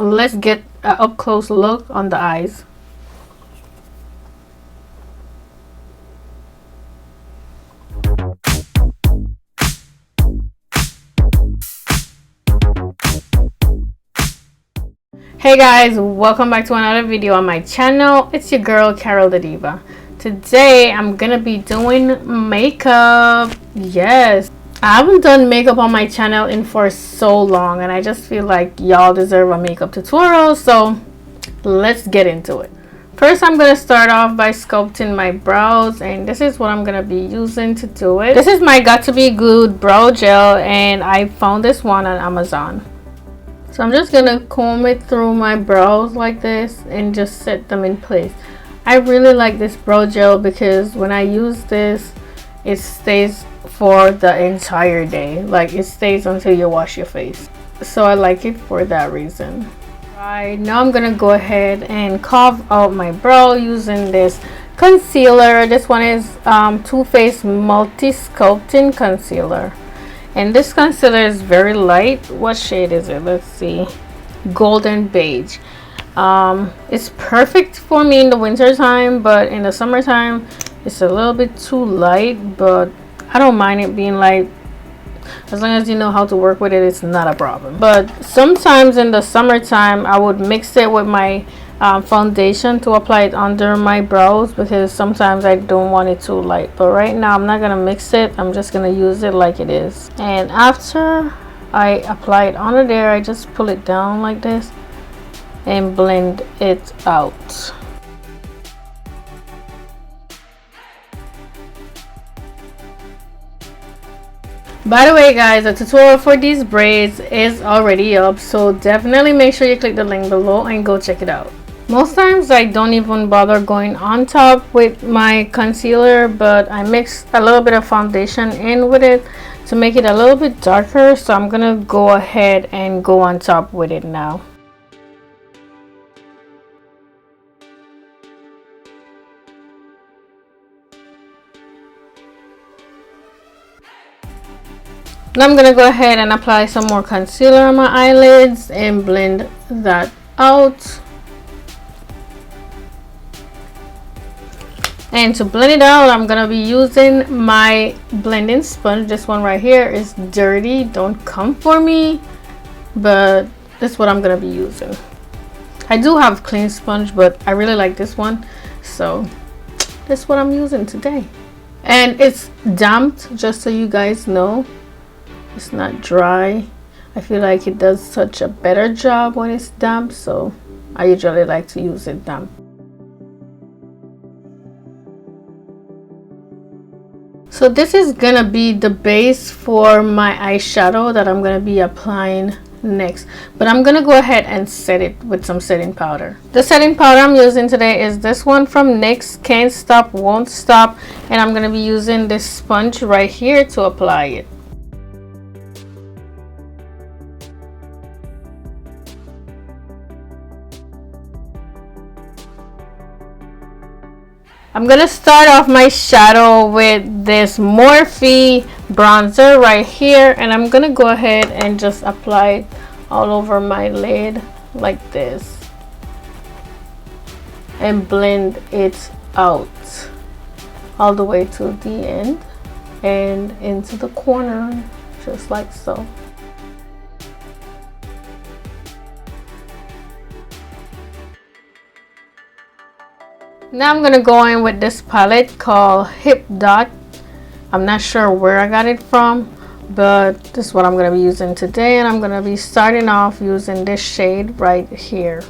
let's get an up close look on the eyes. Hey guys, welcome back to another video on my channel. It's your girl Karrill DaDiva. Today I'm gonna be doing makeup. Yes, I haven't done makeup on my channel in for so long, and I just feel like y'all deserve a makeup tutorial, so let's get into it. First, I'm gonna start off by sculpting my brows, and this is what I'm gonna be using to do it. This is my Got To Be Glued brow gel, and I found this one on Amazon. So I'm just gonna comb it through my brows like this and just set them in place. I really like this brow gel because when I use this, it stays for the entire day. Like, it stays until you wash your face. So I like it for that reason. Right, now I'm gonna go ahead and carve out my brow using this concealer. This one is Too Faced Multi Sculpting Concealer. And this concealer is very light. What shade is it? Let's see. Golden beige. It's perfect for me in the winter time, but in the summertime it's a little bit too light, but I don't mind it being light. As long as you know how to work with it, it's not a problem. But sometimes in the summertime I would mix it with my foundation to apply it under my brows, because sometimes I don't want it too light. But right now I'm not gonna mix it. I'm just gonna use it like it is. And after I apply it under there, I just pull it down like this and blend it out. By the way guys, the tutorial for these braids is already up, so definitely make sure you click the link below and go check it out. Most times I don't even bother going on top with my concealer, but I mix a little bit of foundation in with it to make it a little bit darker, so I'm gonna go ahead and go on top with it now. Now I'm gonna go ahead and apply some more concealer on my eyelids and blend that out. And to blend it out, I'm gonna be using my blending sponge. This one right here is dirty, don't come for me, but this is what I'm gonna be using. I do have clean sponge, but I really like this one, so this is what I'm using today. And it's damped, just so you guys know. It's not dry. I feel like it does such a better job when it's damp, so I usually like to use it damp. So this is gonna be the base for my eyeshadow that I'm gonna be applying next, but I'm gonna go ahead and set it with some setting powder. The setting powder I'm using today is this one from NYX, Can't Stop Won't Stop, and I'm gonna be using this sponge right here to apply it. I'm gonna start off my shadow with this Morphe bronzer right here, and I'm gonna go ahead and just apply it all over my lid like this and blend it out all the way to the end and into the corner, just like so. Now I'm gonna go in with this palette called Hip Dot. I'm not sure where I got it from, but this is what I'm gonna be using today, and I'm gonna be starting off using this shade right here.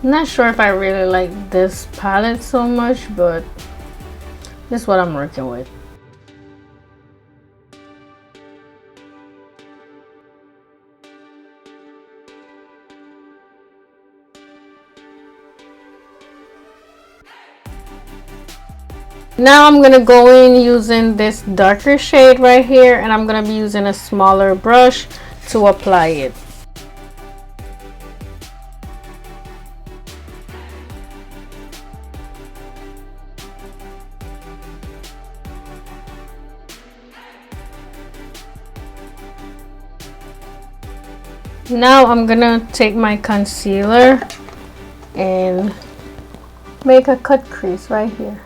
I'm not sure if I really like this palette so much, but this is what I'm working with. Now I'm gonna go in using this darker shade right here, and I'm gonna be using a smaller brush to apply it. Now I'm gonna take my concealer and make a cut crease right here.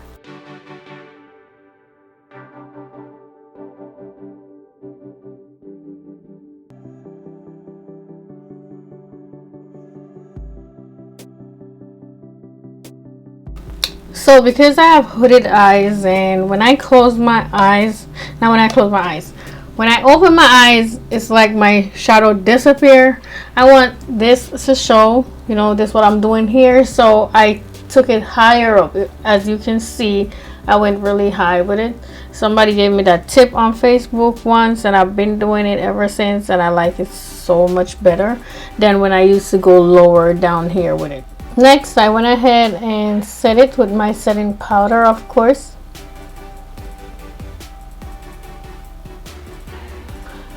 So because I have hooded eyes, and when I close my eyes, not when I close my eyes, when I open my eyes, it's like my shadow disappear. I want this to show, you know, this what I'm doing here. So I took it higher up. As you can see, I went really high with it. Somebody gave me that tip on Facebook once, and I've been doing it ever since, and I like it so much better than when I used to go lower down here with it. Next, I went ahead and set it with my setting powder, of course.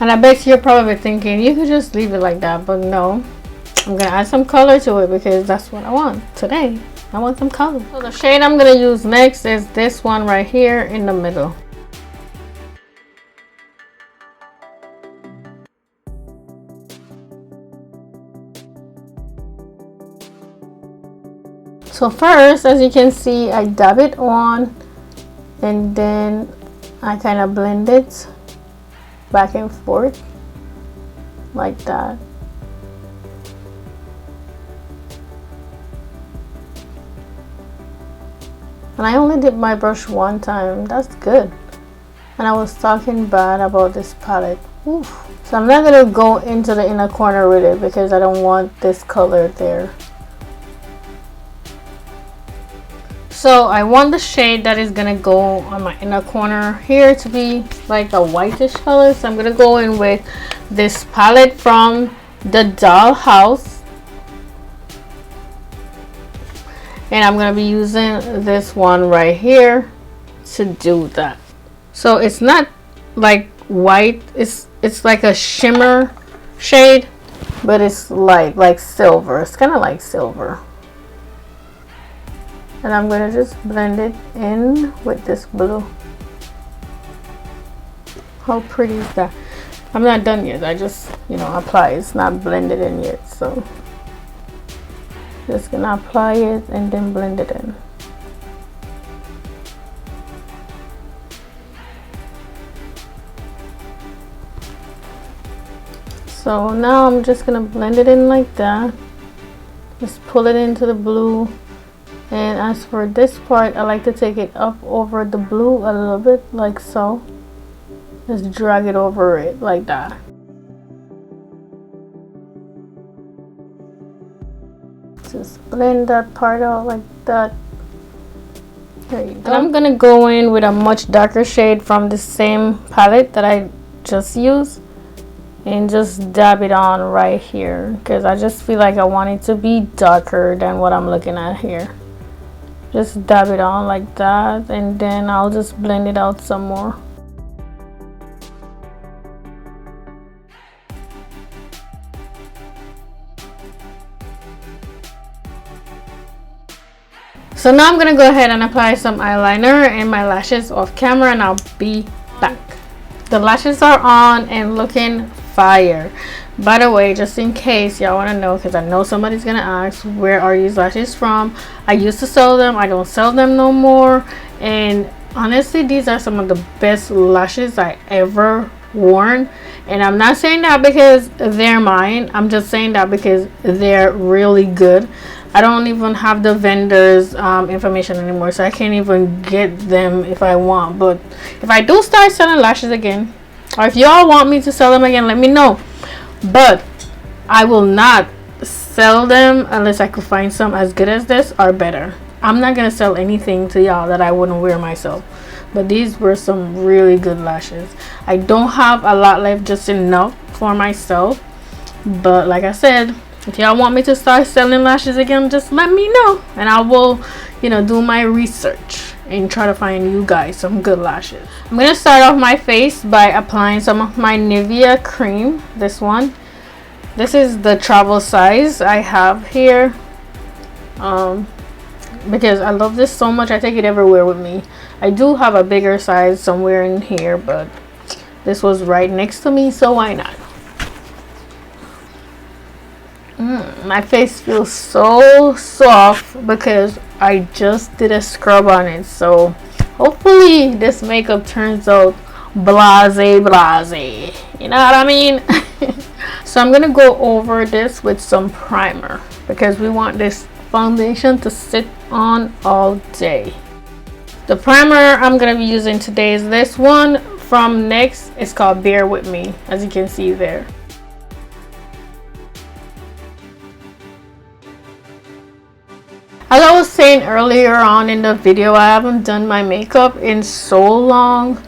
And I bet you're probably thinking you could just leave it like that, but no. I'm gonna add some color to it because that's what I want today. I want some color. So the shade I'm gonna use next is this one right here in the middle. So first, as you can see, I dab it on, and then I kind of blend it back and forth like that. And I only did my brush one time. That's good. And I was talking bad about this palette. Oof. So I'm not gonna go into the inner corner with it because I don't want this color there. So I want the shade that is gonna go on my inner corner here to be like a whitish color. So I'm gonna go in with this palette from the Dollhouse, and I'm gonna be using this one right here to do that. So it's not like white, it's like a shimmer shade, but it's light, like silver. It's kind of like silver. And I'm gonna just blend it in with this blue. How pretty is that? I'm not done yet. I just, you know, apply. It's not blended in yet, so just gonna apply it and then blend it in. So now I'm just gonna blend it in like that. Just pull it into the blue. And as for this part, I like to take it up over the blue a little bit, like so. Just drag it over it like that. Just blend that part out like that. There you go. And I'm gonna go in with a much darker shade from the same palette that I just used, and just dab it on right here because I just feel like I want it to be darker than what I'm looking at here. Just dab it on like that, and then I'll just blend it out some more. So now I'm gonna go ahead and apply some eyeliner and my lashes off camera, and I'll be back. The lashes are on and looking fire. By the way, just in case y'all want to know, because I know somebody's gonna ask, where are these lashes from? I used to sell them. I don't sell them no more, and honestly, these are some of the best lashes I ever worn. And I'm not saying that because they're mine. I'm just saying that because they're really good. I don't even have the vendor's information anymore, so I can't even get them if I want. But if I do start selling lashes again, or if y'all want me to sell them again, let me know. But I will not sell them unless I could find some as good as this or better. I'm not gonna sell anything to y'all that I wouldn't wear myself. But these were some really good lashes. I don't have a lot left, just enough for myself. But like I said, if y'all want me to start selling lashes again, just let me know, and I will, you know, do my research and try to find you guys some good lashes. I'm gonna start off my face by applying some of my Nivea cream. This one, this is the travel size I have here, because I love this so much. I take it everywhere with me. I do have a bigger size somewhere in here, but this was right next to me, so why not? My face feels so soft because I just did a scrub on it, so hopefully this makeup turns out blase, you know what I mean? So I'm gonna go over this with some primer because we want this foundation to sit on all day. The primer I'm gonna be using today is this one from NYX. It's called Bear With Me, as you can see there. As I was saying earlier on in the video, I haven't done my makeup in so long,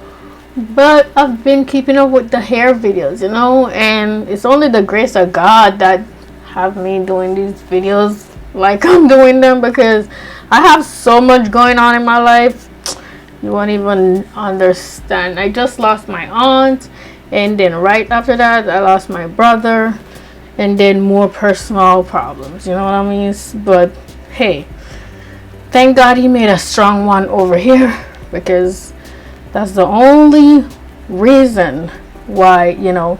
but I've been keeping up with the hair videos, you know, and it's only the grace of God that have me doing these videos like I'm doing them, because I have so much going on in my life you won't even understand. I just lost my aunt, and then right after that I lost my brother, and then more personal problems, you know what I mean? But hey, thank God he made a strong one over here, because that's the only reason why, you know,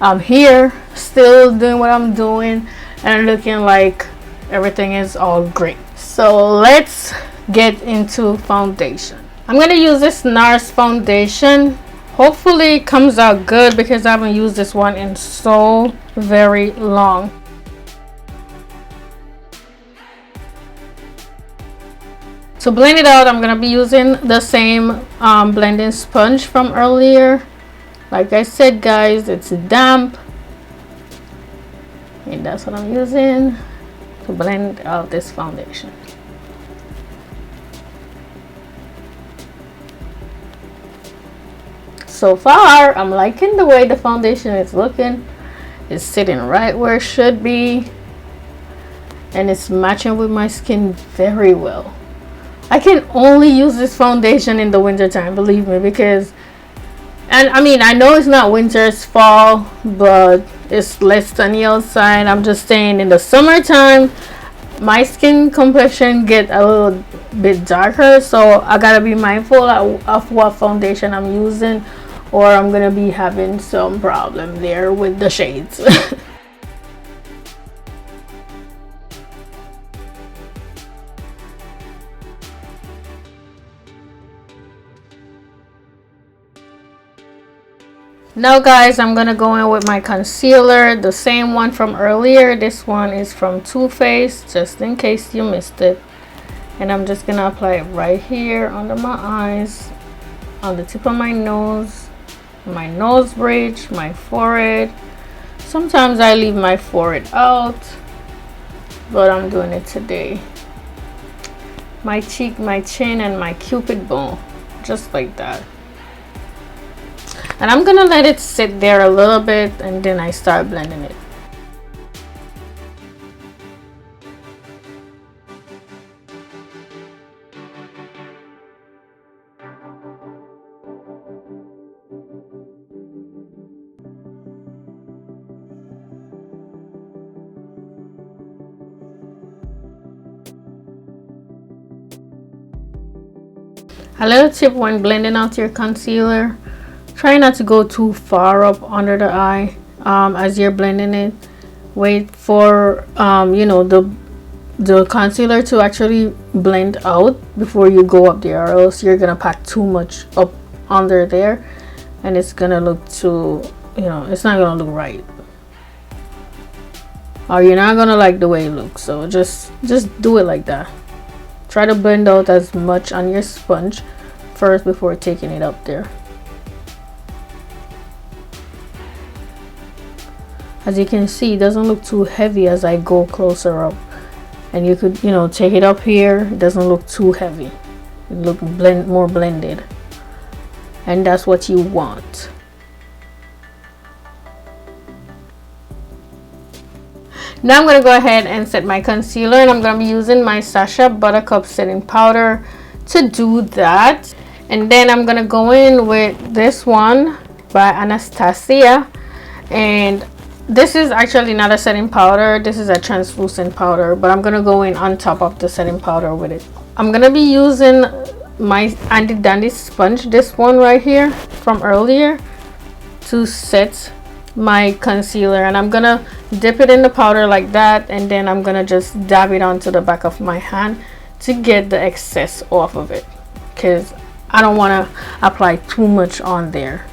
I'm here still doing what I'm doing and looking like everything is all great. So let's get into foundation. I'm gonna use this NARS foundation. Hopefully it comes out good because I haven't used this one in so very long. To blend it out, I'm gonna be using the same blending sponge from earlier. Like I said, guys, it's damp, and that's what I'm using to blend out this foundation. So far, I'm liking the way the foundation is looking. It's sitting right where it should be, and it's matching with my skin very well. I can only use this foundation in the winter time, believe me, because, and I mean, I know it's not winter, it's fall, but it's less sunny outside. I'm just saying, in the summertime my skin complexion get a little bit darker, so I gotta be mindful of what foundation I'm using, or I'm gonna be having some problem there with the shades. Now guys, I'm gonna go in with my concealer, the same one from earlier. This one is from Too Faced, just in case you missed it. And I'm just gonna apply it right here under my eyes, on the tip of my nose bridge, my forehead. Sometimes I leave my forehead out, but I'm doing it today. My cheek, my chin, and my cupid bow, just like that. And I'm gonna let it sit there a little bit, and then I start blending it. A little tip when blending out your concealer: try not to go too far up under the eye as you're blending it. Wait for you know, the concealer to actually blend out before you go up there, or else you're gonna pack too much up under there and it's gonna look too, you know, it's not gonna look right, or you're not gonna like the way it looks. So just do it like that. Try to blend out as much on your sponge first before taking it up there. As you can see, it doesn't look too heavy as I go closer up, and you could, you know, take it up here. It doesn't look too heavy. It looks more blended, and that's what you want. Now I'm going to go ahead and set my concealer, and I'm going to be using my Sacha Buttercup setting powder. to do that. And then I'm gonna go in with this one by Anastasia, and this is actually not a setting powder, this is a translucent powder, but I'm gonna go in on top of the setting powder with it. I'm gonna be using my Handy Dandy sponge, this one right here from earlier, to set my concealer, and I'm gonna dip it in the powder like that, and then I'm gonna just dab it onto the back of my hand to get the excess off of it, because I don't want to apply too much on there,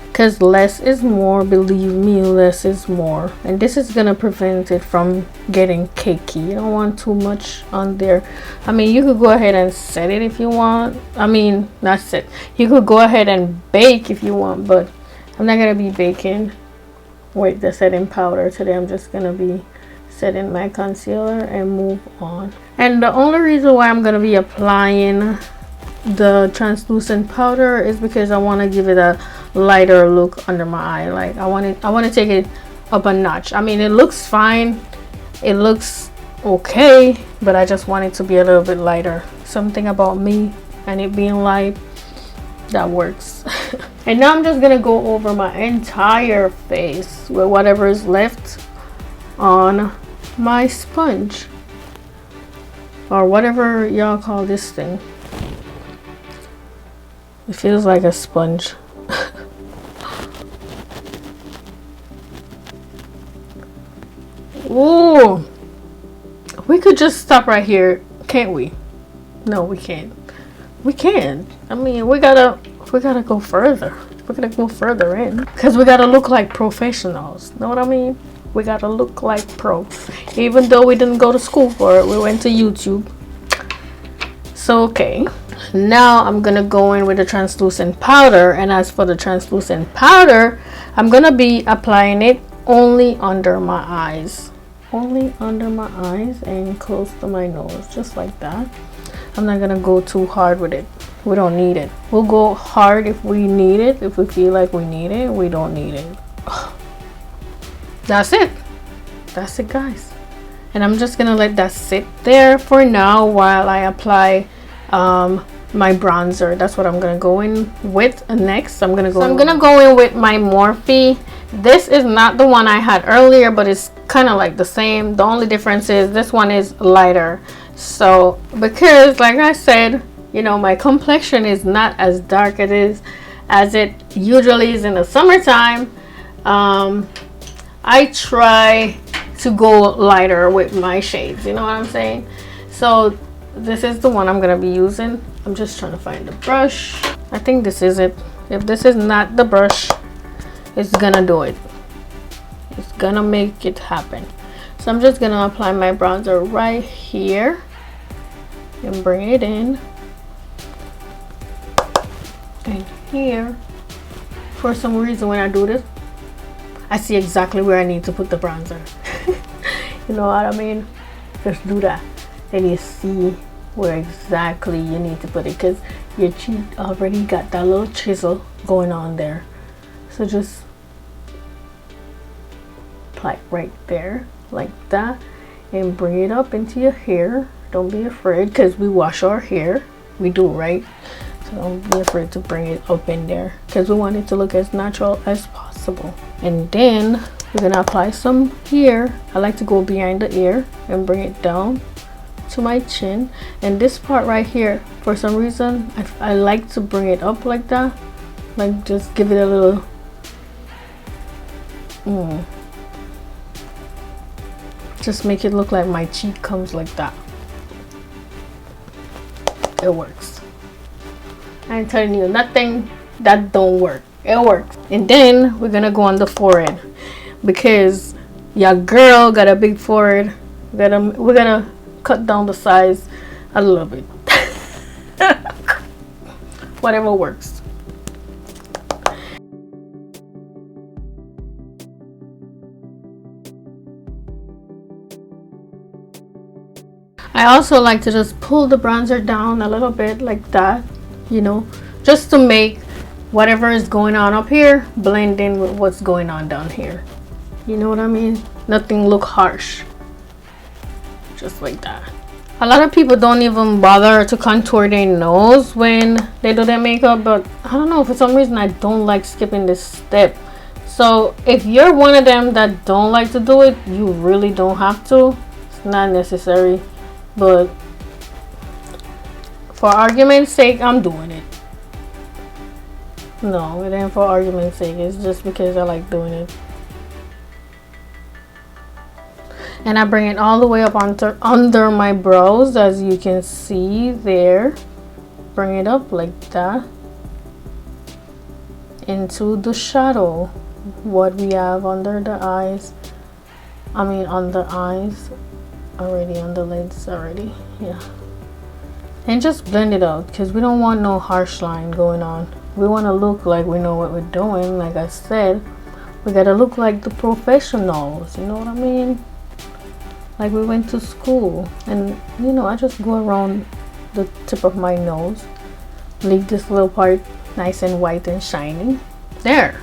because less is more, believe me, less is more. And this is gonna prevent it from getting cakey. You don't want too much on there. I mean, you could go ahead and set it if you want. I mean, not set, you could go ahead and bake if you want, but I'm not gonna be baking with the setting powder today. I'm just gonna be setting my concealer and move on. And the only reason why I'm gonna be applying the translucent powder is because I want to give it a lighter look under my eye. Like I want to take it up a notch. I mean, it looks fine, it looks okay, but I just want it to be a little bit lighter. Something about me and it being light, that works. And now I'm just gonna go over my entire face with whatever is left on my sponge, or whatever y'all call this thing. It feels like a sponge. Ooh, we could just stop right here, can't we? No, we can't. We can't. I mean, we gotta go further. We're gonna go further in, because we gotta look like professionals. Know what I mean? We gotta look like pros. Even though we didn't go to school for it, we went to YouTube. So okay, now I'm gonna go in with the translucent powder, and as for the translucent powder, I'm gonna be applying it only under my eyes. Only under my eyes and close to my nose, just like that. I'm not gonna go too hard with it. We don't need it. We'll go hard if we need it, if we feel like we need it. We don't need it. That's it. That's it, guys. And I'm just gonna let that sit there for now while I apply my bronzer. That's what I'm gonna go in with next. I'm gonna go in with my Morphe. This is not the one I had earlier, but it's kind of like the same. The only difference is this one is lighter. So because like I said, you know, my complexion is not as dark as it usually is in the summertime. I try to go lighter with my shades, you know what I'm saying? So this is the one I'm gonna be using. I'm just trying to find the brush. I think this is it. If this is not the brush, it's gonna do it. It's gonna make it happen. So I'm just gonna apply my bronzer right here and bring it in, and here. For some reason when I do this, I see exactly where I need to put the bronzer. You know what I mean? Just do that and you see where exactly you need to put it, because your cheek already got that little chisel going on there. So just apply right there like that and bring it up into your hair. Don't be afraid, because we wash our hair, we do, right? So don't be afraid to bring it up in there, because we want it to look as natural as possible. And then we're gonna apply some here. I like to go behind the ear and bring it down to my chin. And this part right here, for some reason I like to bring it up like that, like just give it a little just make it look like my cheek comes like that. It works. I'm telling you, nothing that don't work. It works. And then we're gonna go on the forehead, because your girl got a big forehead. We're gonna cut down the size a little bit. Whatever works. I also like to just pull the bronzer down a little bit like that, you know, just to make whatever is going on up here blend in with what's going on down here. You know what I mean? Nothing look harsh. Just like that. A lot of people don't even bother to contour their nose when they do their makeup, but I don't know, for some reason I don't like skipping this step. So if you're one of them that don't like to do it, you really don't have to. It's not necessary, but for argument's sake, I'm doing it. No, it ain't for argument's sake. It's just because I like doing it. And I bring it all the way up under my brows, as you can see there. Bring it up like that into the shadow, what we have under the eyes. I mean on the eyes already, on the lids already, yeah. And just blend it out, because we don't want no harsh line going on. We want to look like we know what we're doing. Like I said, we gotta look like the professionals, you know what I mean? Like we went to school. And you know, I just go around the tip of my nose, leave this little part nice and white and shiny. There,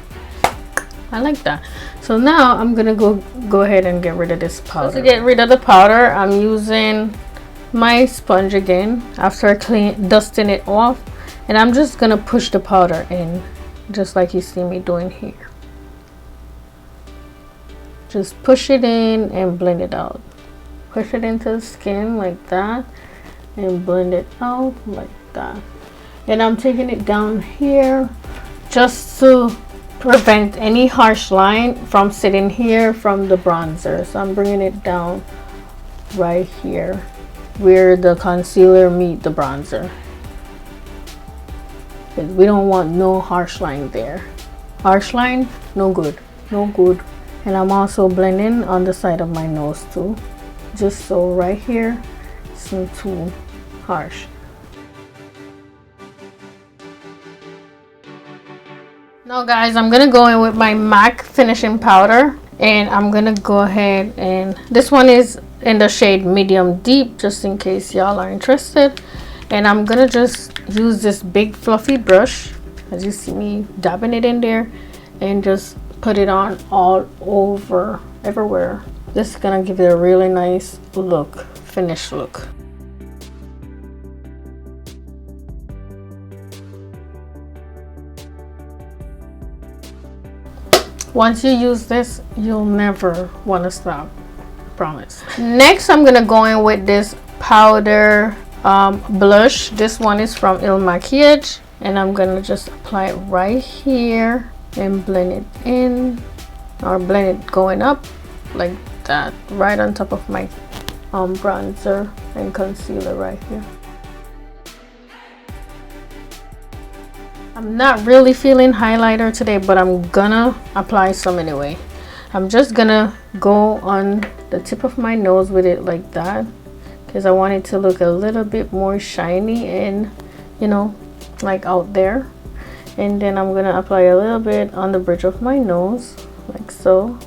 I like that. So now I'm gonna go ahead and get rid of this powder. So to get rid of the powder, I'm using my sponge again after dusting it off, and I'm just gonna push the powder in, just like you see me doing here. Just push it in and blend it out. Push it into the skin like that and blend it out like that. And I'm taking it down here just to prevent any harsh line from sitting here from the bronzer. So I'm bringing it down right here where the concealer meet the bronzer, because we don't want no harsh line there. Harsh line, no good, no good. And I'm also blending on the side of my nose too, just so right here it's not too harsh. Now guys, I'm gonna go in with my MAC finishing powder, and I'm gonna go ahead, and this one is in the shade medium deep, just in case y'all are interested. And I'm gonna just use this big fluffy brush, as you see me dabbing it in there, and just put it on all over, everywhere. This is gonna give it a really nice look, finished look. Once you use this, you'll never want to stop, I promise. Next, I'm gonna go in with this powder blush. This one is from Il Makiage, and I'm gonna just apply it right here and blend it in, or blend it going up like that, right on top of my bronzer and concealer right here. I'm not really feeling highlighter today, but I'm gonna apply some anyway. I'm just gonna go on the tip of my nose with it like that, because I want it to look a little bit more shiny and, you know, like out there. And then I'm gonna apply a little bit on the bridge of my nose, like so.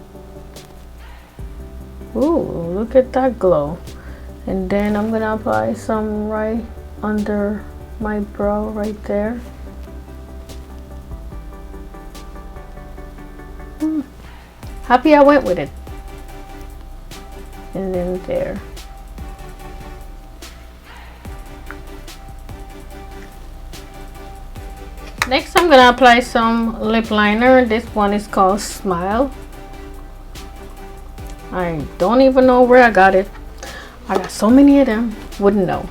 Ooh, look at that glow. And then I'm gonna apply some right under my brow right there. Happy I went with it. And then there. Next, I'm gonna apply some lip liner. This one is called Smile. I don't even know where I got it. I got so many of them, wouldn't know.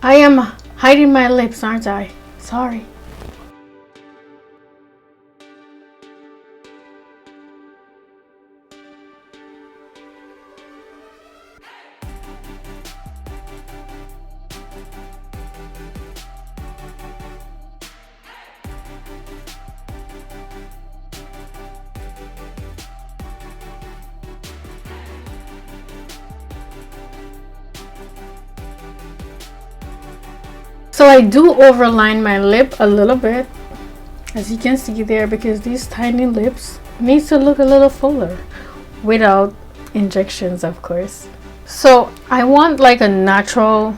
I am hiding my lips, aren't I? Sorry. So I do overline my lip a little bit, as you can see there, because these tiny lips needs to look a little fuller without injections, of course. So I want like a natural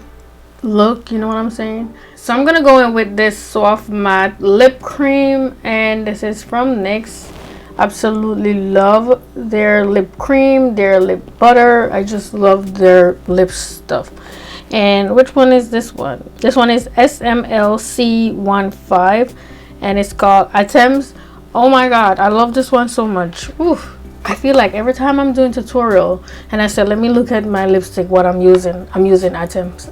look, you know what I'm saying? So I'm gonna go in with this soft matte lip cream, and this is from NYX. Absolutely love their lip cream, their lip butter. I just love their lip stuff. And which one is this one? This one is SMLC15 and it's called Items. Oh my god, I love this one so much. Oof. I feel like every time I'm doing tutorial and I said let me look at my lipstick, what I'm using Items.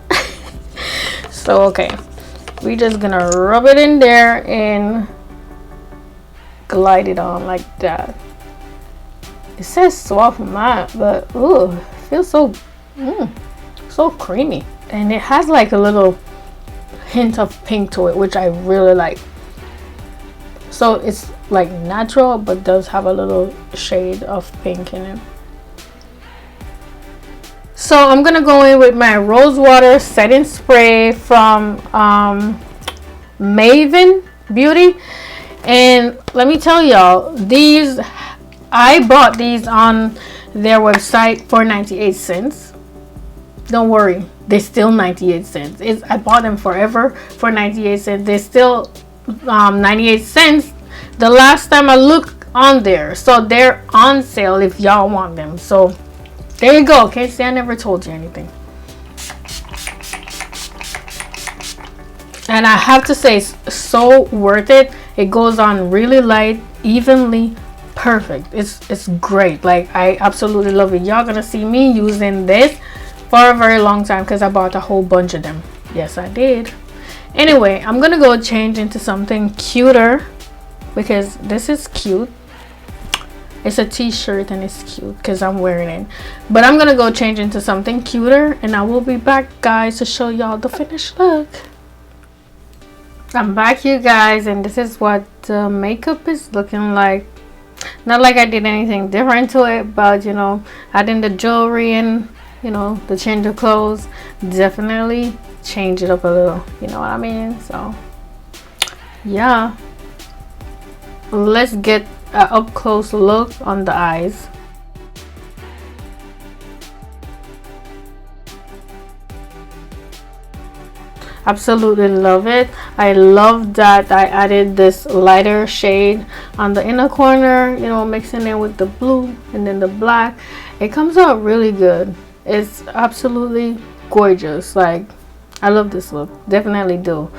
So okay, we just gonna rub it in there and glide it on like that. It says soft matte, but ooh, it feels so so creamy, and it has like a little hint of pink to it, which I really like. So it's like natural but does have a little shade of pink in it. So I'm gonna go in with my rose water setting spray from Maven Beauty. And let me tell y'all, these, I bought these on their website for 98 cents. Don't worry, they're still 98 cents. I bought them forever for 98 cents. They're still 98 cents the last time I looked on there. So they're on sale if y'all want them. So there you go. Can't say I never told you anything. And I have to say, it's so worth it. It goes on really light, evenly, perfect. It's great. Like, I absolutely love it. Y'all gonna see me using this for a very long time because I bought a whole bunch of them. Yes, I did. Anyway, I'm gonna go change into something cuter because this is cute. It's a t-shirt and it's cute because I'm wearing it. But I'm gonna go change into something cuter and I will be back, guys, to show y'all the finished look. I'm back, you guys, and this is what the makeup is looking like. Not like I did anything different to it, but you know, adding the jewelry and you know, the change of clothes definitely change it up a little, you know what I mean? So yeah, let's get an up close look on the eyes. Absolutely love it. I love that I added this lighter shade on the inner corner, you know, mixing it with the blue and then the black. It comes out really good. It's absolutely gorgeous. Like, I love this look. Definitely do.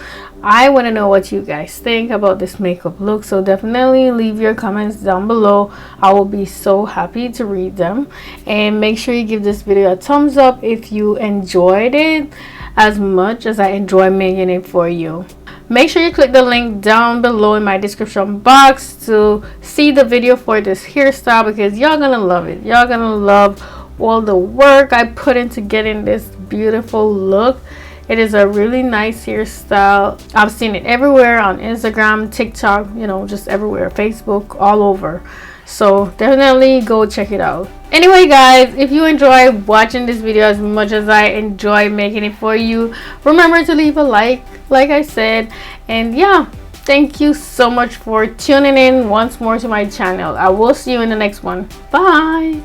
I want to know what you guys think about this makeup look, so definitely leave your comments down below. I will be so happy to read them. And make sure you give this video a thumbs up if you enjoyed it as much as I enjoy making it for you. Make sure you click the link down below in my description box to see the video for this hairstyle because y'all gonna love it. Y'all gonna love all the work I put into getting this beautiful look. It is a really nice hairstyle. I've seen it everywhere on Instagram, TikTok, you know, just everywhere, Facebook, all over. So definitely go check it out. Anyway, guys, if you enjoy watching this video as much as I enjoy making it for you, remember to leave a like I said. And yeah, thank you so much for tuning in once more to my channel. I will see you in the next one. Bye.